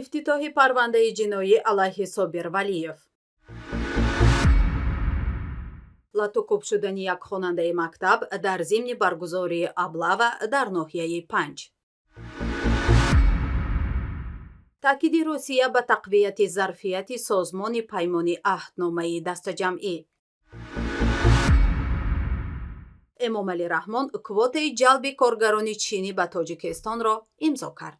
افتتاح پرونده جنایی علیه صابر ولیев. لاتوکوب шудани як хонандаи мактаб дар зимни баргузории аблава дар ноҳияи 5. таъкиди русия ба тақвияти зарфияти созмони паймони аҳдномаи дастаҷамъӣ. эмомалӣ раҳмон квотаи ҷалби коргарони чинӣ ба тоҷикистонро имзо кард.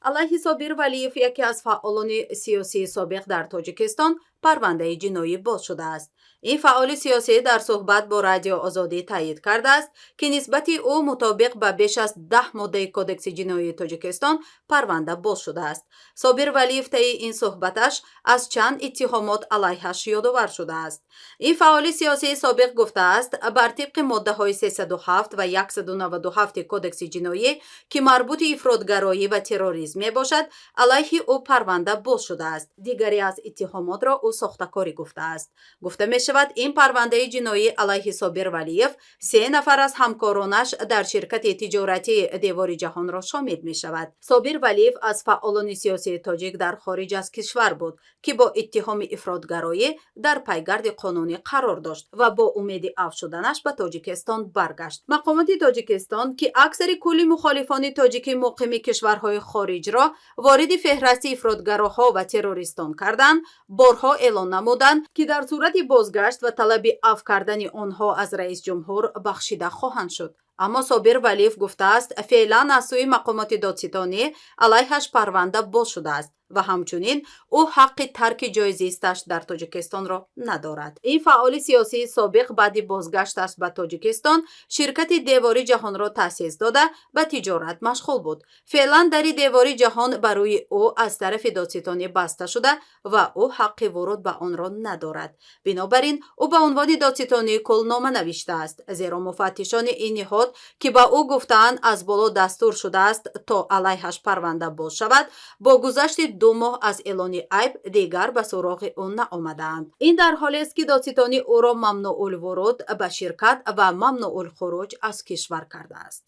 алайҳи собир валиев, яке аз фаъолони сиёсии собиқ дар тоҷикистон, парвандаи ҷиноӣ боз шудааст. ин фаъоли сиёсӣ дар суҳбат бо радио озодӣ таъкид кардааст, ки нисбати ӯ мутобиқ ба беш аз 10 моддаи кодекси ҷиноии тоҷикистон парванда боз шудааст. собир валиев таи ин суҳбаташ аз чанд иттиҳомот алайҳаш ёдовар шудааст. ин фаъоли сиёсии собиқ гуфтааст, бар тибқи моддаҳои 307 ва 197 кодекси ҷиноӣ, ки марбути ифротгароӣ ва терроризм мебошад, алайҳи ӯ парванда боз шудааст. дигаре аз иттиҳомотро ӯ сохтакорӣ гуфтааст. гуфта мешавад, ин парвандаи ҷиноӣ алайҳи собир валиев 3 нафар аз ҳамкоронаш дар ширкати тиҷоратии Девори ҷаҳонро шомил мешавад. собир валиев аз фаъолони сиёсии тоҷик дар хориҷ аз кишвар буд, ки бо иттиҳоми ифротгароӣ дар пайгарди қонунӣ қарор дошт ва бо умеди афв шуданаш ба тоҷикистон баргашт. мақомоти тоҷикистон, ки аксари кулли мухолифони тоҷикӣ муқими кишварҳои хориҷро вориди феҳрасти ифротгароҳо ва террористон карданд, борҳо эълон намуданд, ки дар сурати бозгашт ва талаби афв кардани онҳо аз раисҷумҳур бахшида хоҳанд шуд. аммо собир валиев гуфтааст, феълан аз сӯи мақомоти додситонӣ алайҳаш парванда боз шудааст ва ҳамчунин ӯ ҳаққи тарки ҷойи зисташ дар тоҷикистонро надорад. ин фаъоли сиёсии собиқ баъди бозгашташ ба тоҷикистон ширкати Девори ҷаҳонро таъсис дода ба тиҷорат машғул буд. феълан дари Девори ҷаҳон ба рӯи ӯ аз тарафи додситонӣ баста шуда ва ӯ ҳаққи вуруд ба онро надорад. бинобар ин ӯ ба унвони додситонии кул нома навиштааст, зеро муфаттишони ин ниҳод, ки ба ӯ гуфтаанд аз боло дастур шудааст то алайҳаш парванда боз шавад, бо гузашти 2 моҳ аз эълони айб дигар ба суроғи ӯ наомадаанд. ин дар ҳолест, ки додситони ӯро мамнуъулвуруд ба ширкат ва мамнуъулхуруҷ аз кишвар кардааст.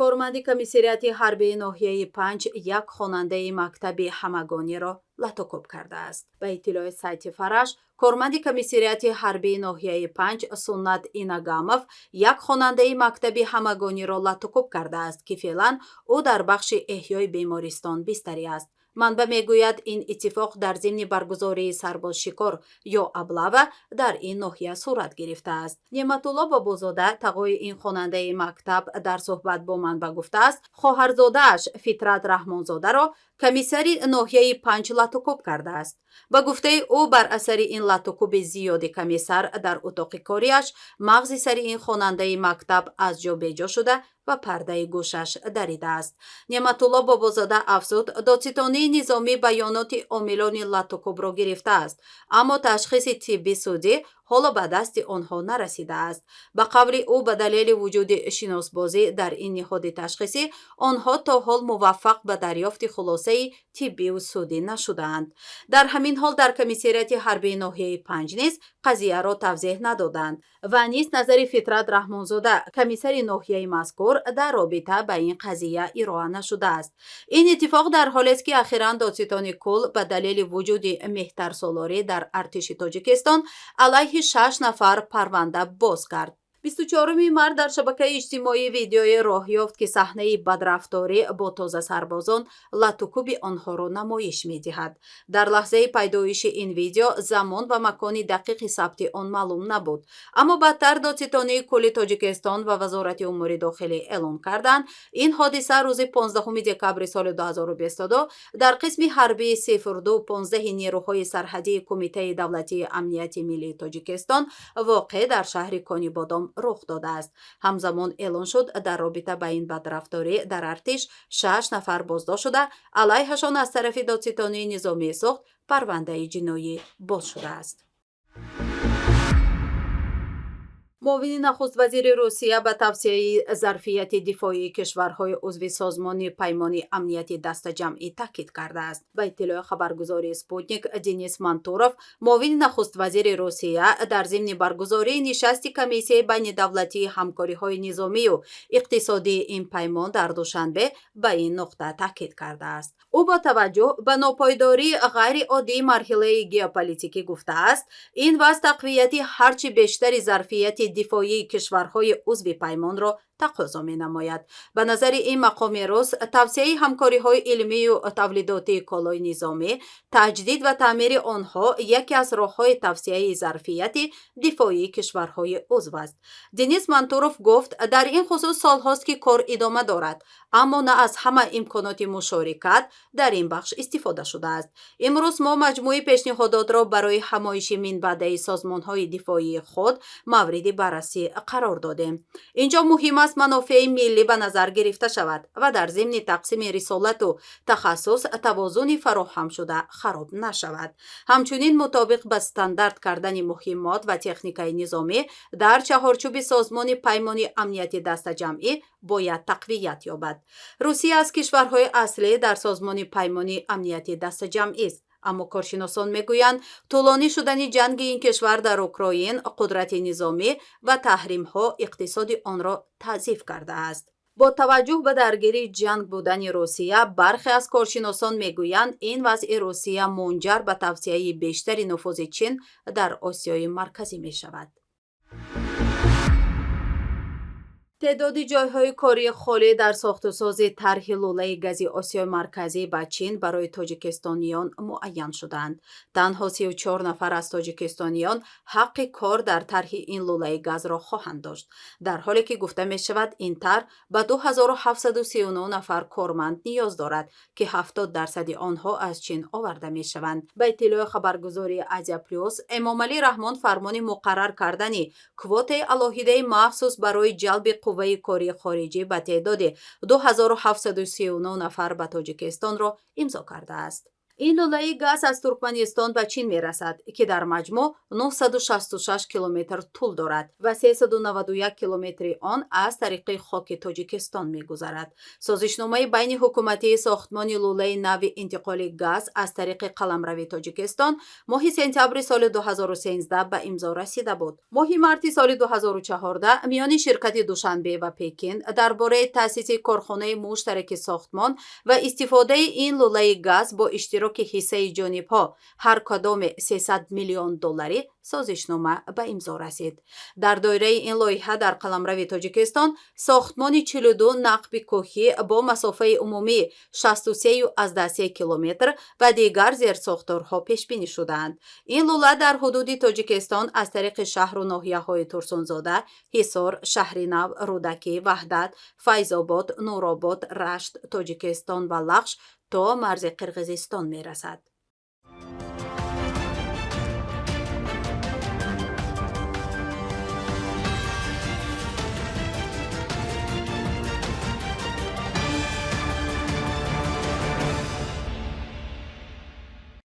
корманди комиссарияти ҳарбии ноҳияи 5 як хонандаи мактаби ҳамагониро латокоб кардааст. ба иттилои сайти Фараш, корманди комиссарияти ҳарбии ноҳияи 5 Суннат Инагамов як хонандаи мактаби ҳамагониро латокоб кардааст, ки феълан ӯ дар бахши эҳёи бемористон бистарӣ аст. манба мегӯяд, ин иттифоқ дар зимни баргузории сарбозшикор ё аблава дар ин ноҳия сурат гирифтааст. Неъматулло Бобозода, тағои ин хонандаи мактаб, дар суҳбат бо манба гуфтааст, хоҳарзодааш Фитрат Раҳмонзодаро комиссари ноҳияи 5 латокоб кардааст. ба гуфтаи ӯ, бар асари ин латокоби зиёди комиссар дар утоқи кориаш, мағзи сари ин хонандаи мактаб аз ҷо беҷо шуда ва пардаи гӯшаш даридааст. Неъматулло Бобозода афзуд, додситонии низомӣ баёноти омилони латокобро гирифтааст, аммо ташхиси тибби судӣ ҳоло ба дасти онҳо нарасидааст. ба қавли ӯ, ба далели вуҷуди шиносбозӣ дар ин ниҳоди ташхисӣ, онҳо то ҳол муваффақ ба дарёфти хулосаи тиббию судӣ нашудаанд. дар ҳамин ҳол дар комиссарияти ҳарбии ноҳияи 5 низ қазияро тавзеҳ надоданд ва низ назари Фитрат Раҳмонзода, комиссари ноҳияи мазкур, дар робита ба ин қазия ироа нашудааст. ин иттифоқ дар ҳолест, ки ахиран додситони кул ба далели вуҷуди меҳтарсолорӣ дар артиши Тоҷикистон алайҳи 6 нафар парванда боз кард. 24 март дар шабакаи иҷтимоӣ видеое роҳ ёфт, ки саҳнаи бадрафторӣ бо тозасарбозон латукуби онҳоро намоиш медиҳад. дар лаҳзаи пайдоиши ин видео замон ва макони дақиқи сабти он маълум набуд, аммо баъдтар додситонии кулли Тоҷикистон ва вазорати умури дохилӣ эълон карданд, ин ҳодиса рӯзи 15 декабри соли 2022 дар қисми ҳарбии 0215 нерӯҳои сарҳадии Кумитаи давлатии амнияти миллии Тоҷикистон воқеъ дар шаҳри Конибодом рух додааст. ҳамзамон эълон шуд, дар робита ба ин бадрафторӣ дар артиш 6 нафар боздошт шуда, алайҳашон аз тарафи додситонии низомии суғд парвандаи ҷиноӣ боз шудааст. муовини нахуст-вазири Русия ба тавсеяи зарфияти дифоии кишварҳои узви созмони паймони амнияти дастаҷамъӣ таъкид кардааст. Ба иттилои хабаргузории Спутник, Денис Мантуров, муовини нахуст-вазири Русия, дар зимни баргузории нишасти Комиссияи байнидавлатии ҳамкориҳои низомию иқтисодии ин паймон дар Душанбе ба ин нуқта таъкид кардааст. ӯ бо таваҷҷӯҳ ба нопойдории ғайриоддии марҳилаи геополитикӣ гуфтааст, ин вазъ тақвияти ҳарчи бештари зарфияти дифоии кишварҳои узви паймонро тақозо менамояд. ба назари ин мақоми рус, тавсеяи ҳамкориҳои илмию тавлидотии колои низомӣ, таҷдид ва таъмири онҳо яке аз роҳҳои тавсеяи зарфияти дифоии кишварҳои узв аст. Денис Мантуров гуфт, дар ин хусус солҳост ки кор идома дорад, аммо на аз ҳама имконоти мушорикат дар ин бахш истифода шудааст. Имрӯз мо маҷмӯи пешниҳодотро барои ҳамоиши минбаъдаи созмонҳои дифоии худ мавриди баррасӣ қарор додем. Инҷо муҳим аст манофеи миллӣ ба назар гирифта шавад ва дар зимни тақсими рисолату тахассус тавозуни фароҳамшуда хароб нашавад. ҳамчунин мутобиқ ба стандарт кардани муҳиммот ва техникаи низомӣ дар чаҳорчӯби созмони паймони амнияти дастаҷамъӣ бояд тақвият ёбад. Русия аз кишварҳои аслӣ дар созмони паймони амнияти дастаҷамъист. аммо коршиносон мегӯянд, тӯлонӣ шудани ҷанги ин кишвар дар Украин қудрати низомӣ ва таҳримҳо иқтисоди онро таъзиф кардааст. бо таваҷҷӯҳ ба даргирии ҷанг будани Русия, бархе аз коршиносон мегӯянд, ин вазъи Русия мунҷар ба тавсеяи бештари нуфузи Чин дар Осиёи Марказӣ мешавад. تعداد جایهای کاری خالی در ساختوسازی طرح لوله‌ی گازی آسیای مرکزی به چین برای تاجیکستانیان معین شدند. تنها 34 نفر از تاجیکستانیان حق کار در طرح این لوله گاز را خواهند داشت، در حالی که گفته می شود این طرح به 2739 نفر کارمند نیاز دارد که 70% آنها از چین آورده می شوند. به اطلاع خبرگزاری آزیا پلاس، امامعلی رحمان فرمان مقرر کردن کوته علاهیده مخصوص برای جلب قوه کاری خارجی به تعداد 2739 نفر به تاجیکستان را امضا کرده است. این لوله گاز از ترکمنستان به چین می رسد که در مجموع 966 کیلومتر طول دارد و 391 کیلومتر آن از طریق خاک تاجیکستان می گذرد. سازشنامه بین حکومتی ساختمان لوله نو انتقال گاز از طریق قلمرو تاجیکستان ماه سپتامبر سال 2013 به امضا رسیده بود. ماه مارس سال 2014 میان شرکت دوشنبه و پکین درباره تأسیس کارخانه مشترک ساختمان و استفاده این لوله گاز با اشتراک که حصه جانب‌ها هر کدام 300 میلیون دلاری سازشنامه به امضا رسید. در دایره این لایحه در قلمرو تاجیکستان ساختمان 42 نقب کوهی با مسافه عمومی 63.3 کیلومتر و دیگر زیرساختارها پیش بینی شدند. این لوله در حدود تاجیکستان از طریق شهر و ناحیه‌های ترسونزاده، حصار، شهرنو، رودکی، وحدت، فیض‌آباد، نورآباد، رشت، تاجیکستان و لغش تا مرز قرقیزستان می رسد.